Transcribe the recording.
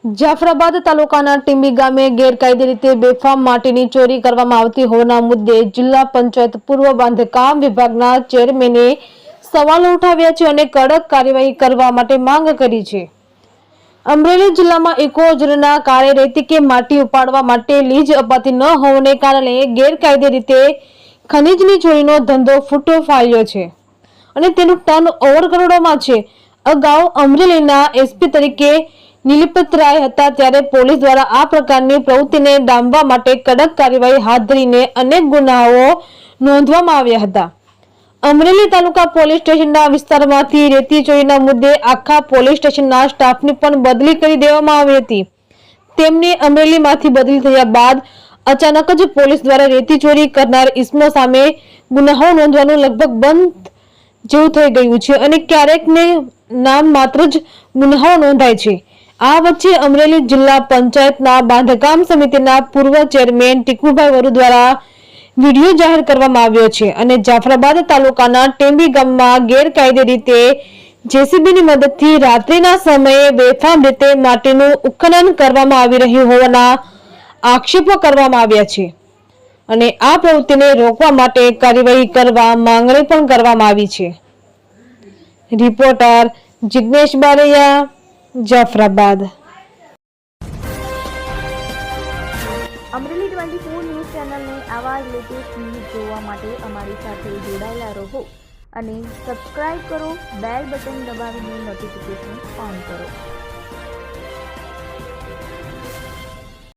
જાફરાબાદ તાલુકાના ટીંબી ગામે ગેરકાયદે રીતે બેફામ માટીની ચોરી કરવામાં આવતી હોવાના મુદ્દે જિલ્લા પંચાયત પૂર્વ બાંધકામ વિભાગના ચેરમેને સવાલો ઉઠાવ્યા છે અને કડક કાર્યવાહી કરવા માટે માંગ કરી છે। અમરેલી જિલ્લામાં ઇકોઝોનના કાળે રેતી કે માટી ઉપાડવા માટે લીઝ અપાતી ન હોવાને કારણે ગેરકાયદે રીતે ખનીજની ચોરીનો ધંધો ફૂટો ફાળ્યો છે અને તેનું ટર્ન ઓવર કરોડોમાં છે। અગાઉ અમરેલીના એસપી તરીકે નીલપત રાય હતા ત્યારે પોલીસ દ્વારા આ પ્રકારની પ્રવૃત્તિને ડામવા માટે કડક કાર્યવાહી હાથ ધરીને અનેક ગુનાઓ નોંધવામાં આવ્યા હતા। અમરેલી તાલુકા પોલીસ સ્ટેશનના વિસ્તારમાંથી રેતી ચોરીના મુદ્દે આખા પોલીસ સ્ટેશનના સ્ટાફની પણ બદલી કરી દેવામાં આવી હતી। તેમની અમરેલીમાંથી બદલી થયા બાદ અચાનક જ પોલીસ દ્વારા રેતી ચોરી કરનાર ઇસમો સામે ગુનાઓ નોંધવાનું લગભગ બંધ જેવું થઈ ગયું છે અને ક્યારેક ને નામ માત્ર જ ગુનાઓ નોંધાય છે। આ વચ્ચે અમરેલી જિલ્લા પંચાયતના બાંધકામ સમિતિના પૂર્વ ચેરમેન ટીકુભાઈ વરુ દ્વારા વિડીયો જાહેર કરવામાં આવ્યો છે અને જાફરાબાદ તાલુકાના ટેંબી ગામમાં ગેરકાયદે રીતે જેસીબીની મદદથી રાત્રિના સમયે બેફામ રીતે માટીનું ઉત્ખનન કરવામાં આવી રહ્યું હોવાના આક્ષેપો કરવામાં આવ્યા છે અને આ પ્રવૃત્તિને રોકવા માટે કાર્યવાહી કરવા માંગણી પણ કરવામાં આવી છે। રિપોર્ટર જિગ્નેશ બારૈયા, જાફરાબાદ। અમરેલી 24 ન્યૂઝ ચેનલને આવા જ લેટેસ્ટ ન્યૂઝ જોવા માટે અમારી સાથે જોડાયેલા રહો અને સબસ્ક્રાઇબ કરો, બેલ બટન દબાવીને નોટિફિકેશન ઓન કરો।